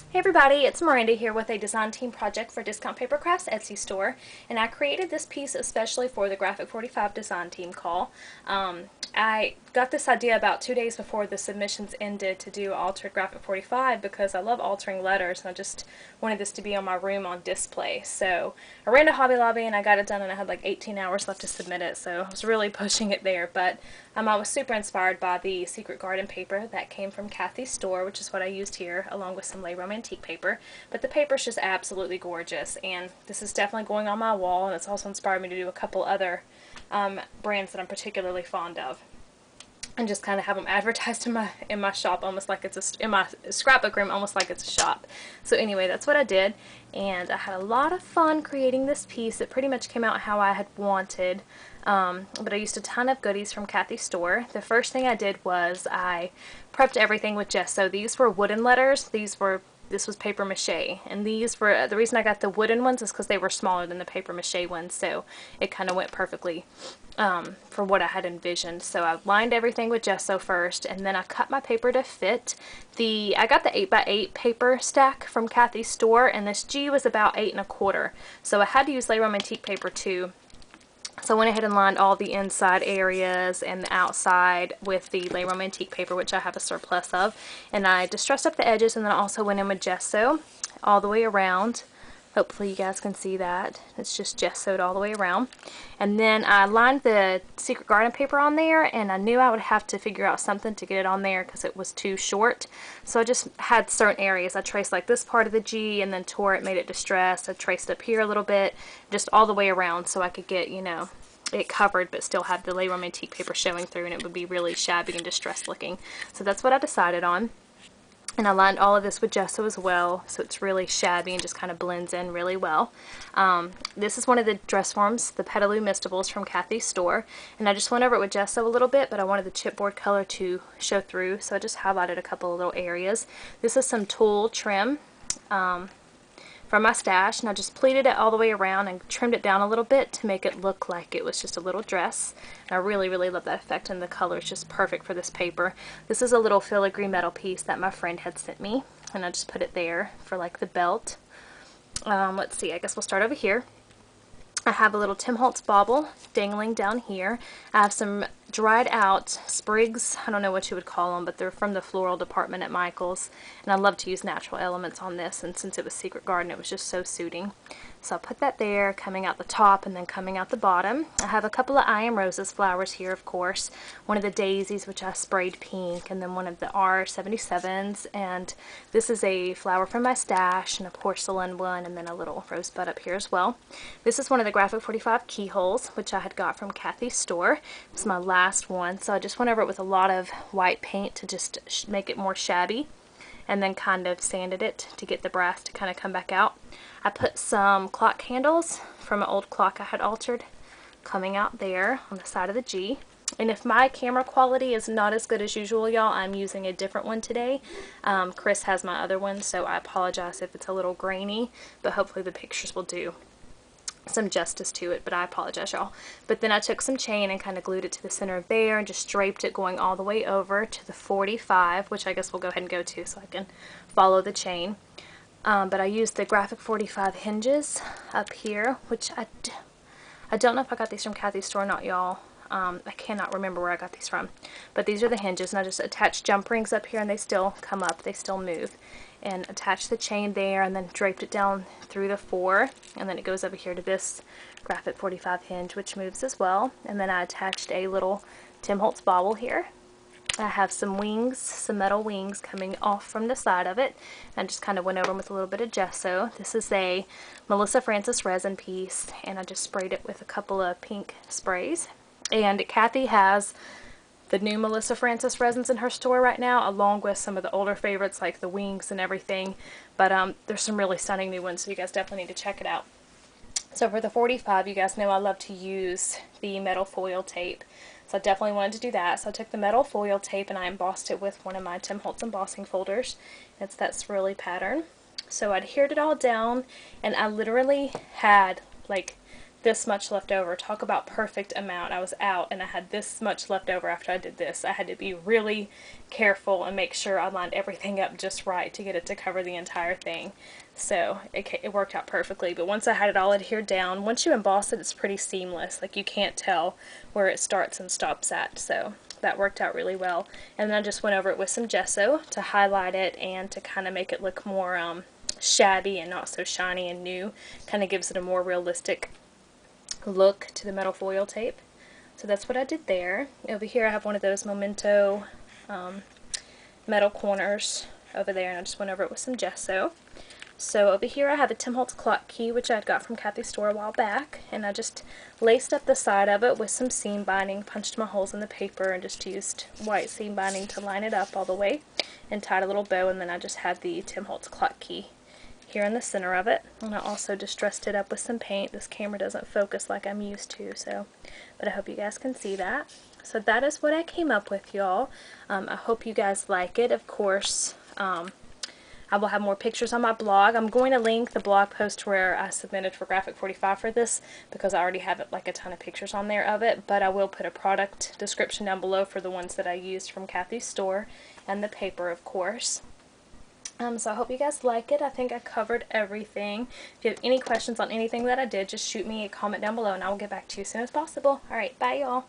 Hey everybody, it's Miranda here with a design team project for Discount Paper Crafts Etsy store, and I created this piece especially for the Graphic 45 design team call. I got this idea about 2 days before the submissions ended to do altered Graphic 45 because I love altering letters and I just wanted this to be on my room on display. So I ran to Hobby Lobby and I got it done, and I had like 18 hours left to submit it, so I was really pushing it there. But I was super inspired by the Secret Garden paper that came from Kathy's store, which is what I used here, along with some Labrum antique paper. But the paper is just absolutely gorgeous, and this is definitely going on my wall, and it's also inspired me to do a couple other brands that I'm particularly fond of, and just kind of have them advertised in my shop, almost like it's in my scrapbook room, almost like it's a shop. So anyway, that's what I did, and I had a lot of fun creating this piece. It pretty much came out how I had wanted. But I used a ton of goodies from Kathy's store. The first thing I did was I prepped everything with gesso. These were wooden letters. This was paper mache, and these were, the reason I got the wooden ones is because they were smaller than the paper mache ones, so it kind of went perfectly for what I had envisioned. So I lined everything with gesso first, and then I cut my paper to fit. I got the 8x8 paper stack from Kathy's store, and this G was about 8 1/4, so I had to use Labrum antique paper too. So I went ahead and lined all the inside areas and the outside with the Labrum antique paper, which I have a surplus of. And I distressed up the edges, and then I also went in with gesso all the way around. Hopefully you guys can see that. It's just gessoed all the way around. And then I lined the Secret Garden paper on there, and I knew I would have to figure out something to get it on there because it was too short. So I just had certain areas. I traced like this part of the G and then tore it, made it distressed. I traced up here a little bit, just all the way around so I could get, you know, it covered but still have the Labrum antique paper showing through, and it would be really shabby and distressed looking. So that's what I decided on. And I lined all of this with gesso as well, so it's really shabby and just kind of blends in really well. This is one of the dress forms, the Petaloo Mistables from Kathy's store. And I just went over it with gesso a little bit, but I wanted the chipboard color to show through, so I just highlighted a couple of little areas. This is some tulle trim from my stash, and I just pleated it all the way around and trimmed it down a little bit to make it look like it was just a little dress. And I really love that effect, and the color is just perfect for this paper. This is a little filigree metal piece that my friend had sent me, and I just put it there for like the belt. Let's see, I guess we'll start over here. I have a little Tim Holtz bauble dangling down here. I have some dried out sprigs, I don't know what you would call them, but they're from the floral department at Michael's, and I love to use natural elements on this, and since it was Secret Garden, it was just so suiting. So I'll put that there, coming out the top and then coming out the bottom. I have a couple of I Am Roses flowers here, of course. One of the daisies, which I sprayed pink, and then one of the R77s, and this is a flower from my stash, and a porcelain one, and then a little rosebud up here as well. This is one of the Graphic 45 keyholes, which I had got from Kathy's store. It's my last one, so I just went over it with a lot of white paint to just make it more shabby, and then kind of sanded it to get the brass to kind of come back out. I put some clock handles from an old clock I had altered coming out there on the side of the G. And if my camera quality is not as good as usual, y'all, I'm using a different one today. Chris has my other one, so I apologize if it's a little grainy, but hopefully the pictures will do some justice to it, but I apologize, y'all. But then I took some chain and kind of glued it to the center of there and just draped it going all the way over to the 45, which I guess we'll go ahead and go to so I can follow the chain. But I used the Graphic 45 hinges up here, which I don't know if I got these from Kathy's store or not, y'all. I cannot remember where I got these from. But these are the hinges, and I just attached jump rings up here, and they still come up, they still move. And attached the chain there, and then draped it down through the 4, and then it goes over here to this Graphic 45 hinge, which moves as well. And then I attached a little Tim Holtz bauble here. I have some wings, some metal wings coming off from the side of it. I just kind of went over them with a little bit of gesso. This is a Melissa Francis resin piece, and I just sprayed it with a couple of pink sprays. And Kathy has the new Melissa Francis resins in her store right now, along with some of the older favorites like the wings and everything. But there's some really stunning new ones, so you guys definitely need to check it out. So for the 45, you guys know I love to use the metal foil tape. So I definitely wanted to do that. So I took the metal foil tape and I embossed it with one of my Tim Holtz embossing folders. It's that swirly pattern. So I adhered it all down, and I literally had like this much left over. Talk about perfect amount. I was out and I had this much left over after I did this. I had to be really careful and make sure I lined everything up just right to get it to cover the entire thing. So it worked out perfectly. But once I had it all adhered down, once you emboss it, it's pretty seamless. Like, you can't tell where it starts and stops at. So that worked out really well. And then I just went over it with some gesso to highlight it and to kind of make it look more shabby and not so shiny and new. Kind of gives it a more realistic look to the metal foil tape. So that's what I did there. Over here I have one of those Memento metal corners over there, and I just went over it with some gesso. So over here I have a Tim Holtz clock key, which I'd got from Kathy's store a while back, and I just laced up the side of it with some seam binding, punched my holes in the paper, and just used white seam binding to line it up all the way, and tied a little bow, and then I just had the Tim Holtz clock key here in the center of it. And I also just dressed it up with some paint. This camera doesn't focus like I'm used to, but I hope you guys can see that. So that is what I came up with, y'all. I hope you guys like it. Of course, I will have more pictures on my blog. I'm going to link the blog post where I submitted for Graphic45 for this, because I already have like a ton of pictures on there of it, but I will put a product description down below for the ones that I used from Kathy's store, and the paper, of course. So I hope you guys like it. I think I covered everything. If you have any questions on anything that I did, just shoot me a comment down below and I will get back to you as soon as possible. Alright, bye y'all.